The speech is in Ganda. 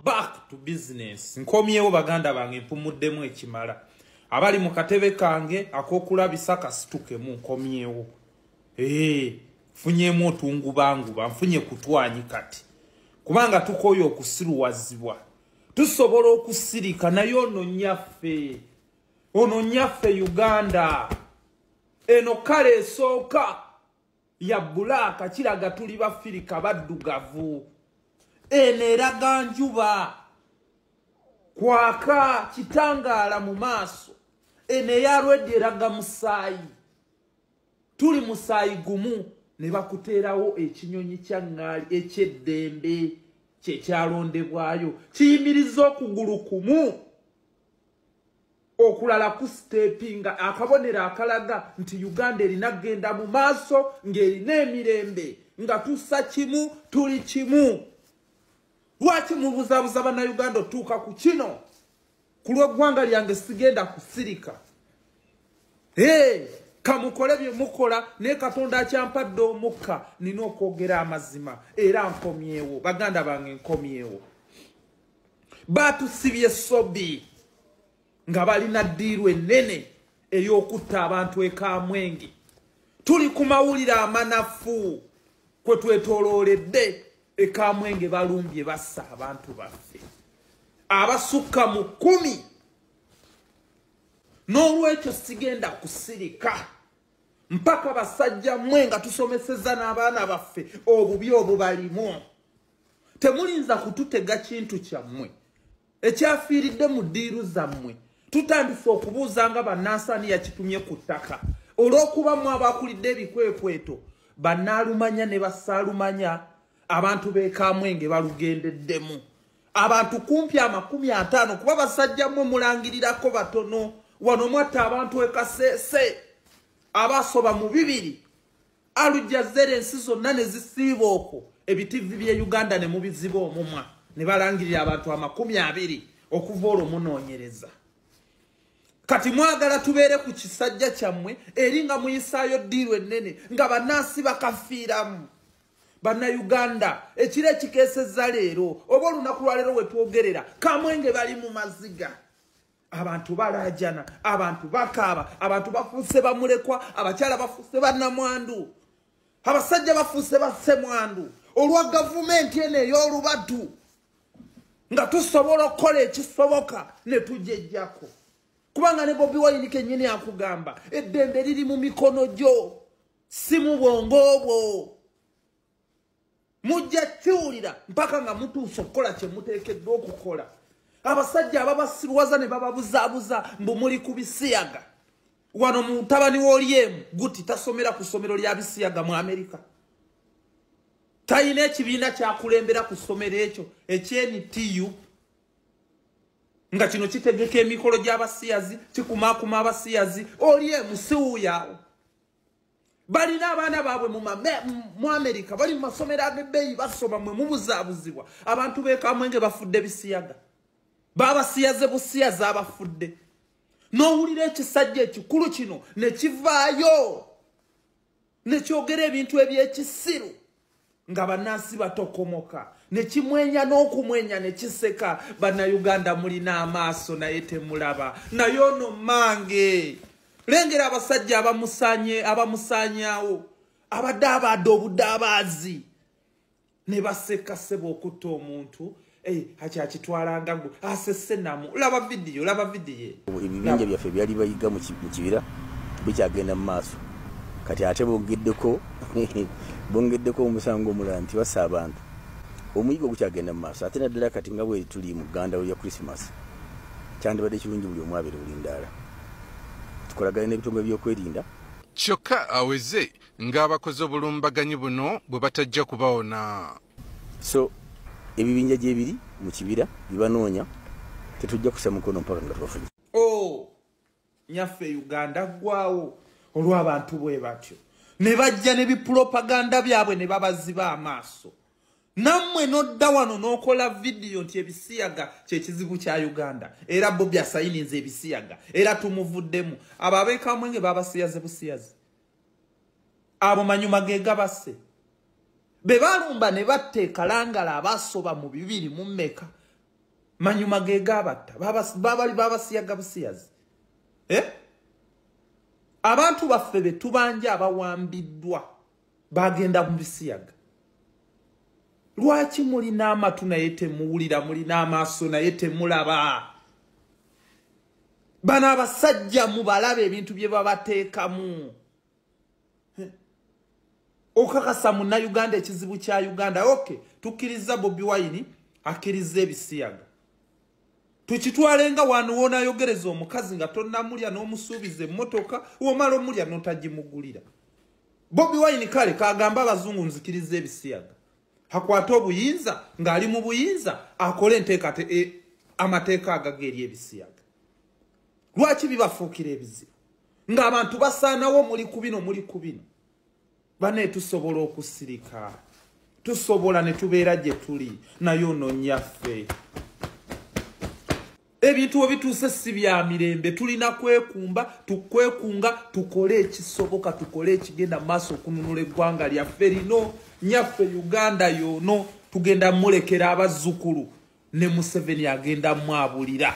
back to business. Nkomyewo baganda bange mpumuddemu ekimala. Abali mu katebe kange akokulabisa kasitukemu nkomyewo. Funyemu otungu bangu banfunye kutwanyi kati. Kubanga tukoyo okusiruwazibwa. Tusobola okusirika naye ono nyaffe Uganda. Eno kale esooka ya bulaka kiraga tuli bafirika baddugavu. Eno eraga njuba kwaka kitangala mu maaso. Eno eyalwedde eraga musaayi. Tuli musaayi gumu ne bakuteerawo ekinyonyi kya ŋŋaali eky'eddembe kye kyalondebwayo kiyimiriza okugulu kumu okulala ku stepinga akabonera akalaga nti Uganda erina genda mu maaso ng'erina emirembe nga tussa kimu tuli kimu. Lwaki mubuzabuza bannayuganda otuuka ku kino ku lw'eggwanga lyange sigenda kusirika? Kamukole bye mukola ne Katonda akyampadde omukka nina okwogera amazima era nkomyewo baganda bange nkomyewo. Batusibye sobi nga balina ddiiru ennene ey'okutta abantu ekamwenge. Tuli ku mawulire amanafu kwe twetolooledde ekamwenge balumbye bassa abantu baffe abasukka mu 10. N'olwekyo sigenda kusirika mpaka basajja mmwe nga tusomeseza n'abaana baffe obubi obubalimu. Temulinza kututega kintu kyammwe ekyafiiridde mu ddiiru zammwe. Tutandise okubuuza nga bannansani yakitumye ku ttaka olw'okuba mu abakulidde ebikwekweto bannaalumanya ne bassaalumanya abantu b'ekamwenge balugendeddemu. Abantu kumpi 50 kuba basajja mmwe mulangirirako batono. Wano mwatta abantu ekaseese abasoba mu 2 alujjazere ensi zonna ne zisiiba okwo ebitivi by'e Uganda ne mubiziba omumwa ne balangirira abantu 20 okuva olwo munoonyereza. Kati mwagala tubeere ku kisajja kyammwe eri nga muyisaayo ddiiru ennene nga bannansi bakafiiramu. Bannayuganda ekiro ekikeesezza leero oba olunaku lwa leero we twogerera kamwenge bali mu maziga. Abantu balajana, abantu bakaaba, abantu bafuuse bamulekwa, abakyala bafuuse bannamwandu, abasajja bafuuse bassemwandu olwa gavumenti eno ey'olubatu nga tusobola okukola ekisoboka ne tujejjako. Kubanga ne Bobi Wine kennyini akugamba eddembe liri mu mikono gyo si mu bwongo obwo. Mujja kiwulira mpaka nga mutuuse okukola kye muteekeddwa okukola. Abasajja ababasiruwaza ne bababuzaabuza mbu muli ku bisiyaga. Wano mu mutabani w'Oliemu guti tasomera ku ssomero lya bisiyaga mu Amerika. Tayina ekibiina kyakulembera ku ssomero ekyo eky'NTU nga kino kitegeka emikolo gy'abasiyazi kikumaakuma abasiyazi. Oliemu siwuuyaawo. Balina abaana baabwe mu Amerika bali mu masomero ag'ebbeeyi basoma mwe mubuzaabuzibwa. Abantu b'ekamwenge bafudde bisiyaga. Babasiyaze busiyaze abafudde. N'owulira ekisajja ekikulu kino ne kivaayo ne kyogera ebintu eby'ekisiru nga bannansi batokomoka ne kimwenya n'okumwenya ne kiseka. Bannayuganda mulina amaaso naye temulaba. Naye ono mange lengera abasajja abamusaanyaawo abadde abaadde obudaabaazi ne baseka ssebo okutta omuntu. Akyakitwalanga gwe asesse namu. Laba vidiyo. Ebibinja byaffe byali bayiga mu kibira bikyagenda mu maaso. Kati ate bongeddeko omusango omulala nti bassa abantu. Omuyigo gukyagenda mu maaso. Ate naddala kati nga bwe tuli mu Uganda ya Christmas. Kyandibadde kirungi buli omu abeere bulindaala. Tukolagane n'ebitongole by'okwerinda. Kyokka aweze ng'abakozi obulumbaganyi buno bwe batajja kubawona. So ebibinja gyebiri mu kibira bibanoonya tetujja kusa mukono mpaka nga tubafunye. Nyaffe Uganda gwawo olw'abantu bwe batyo ne bajja ne bipropaganda byabwe ne babaziba amaaso. Nammwe nodda wano n'okola vidiyo nti ebisiyaga kye kizibu kya Uganda era Bobi asayininze ebisiyaga era tumuvuddemu. Abo ab'ekamwenge babasiyaze busiyazi. Abo manyuma ge gabasse. Be balumba ne batte kalangala abasoba mu 2 mu mmeka manyuma ge gabatta babali babasiyaga busiyazi abantu baffe betubanja abawambiddwa bagenda mu bisiyaga lwaki muli n'amatu naye temuwulira muli n'amaaso naye temulaba bano abasajja mubalabe ebintu bye babateekamu okakasa munnayuganda ekizibu kya Uganda tukkiriza Bobi Wine akkiriza ebisiyaga tukitwalenga wano woonayogereza omukazi nga tonnamulya n'omusuubiza emmotoka womala omulya n'otagimugulira Bobi Wine kale kagamba abazungu nzikiriza ebisiyaga hakwata obuyinza ng'ali mu buyinza akole amateeka agageeri ebisiyaga lwaki bibafuukira ebizibu ng'abantu basaanawo muli ku bino bane tusobola okusirika tusobola ne tubeera gye tuli naye ono nnyaffe ebintu we bituuse si bya mirembe tulina kwekunga tukole ekisoboka tukole ekigenda mu maaso okununula eggwanga lyaffe lino nnyaffe Uganda yono tugenda mulekera abazzukulu ne Museveni agenda mwabulira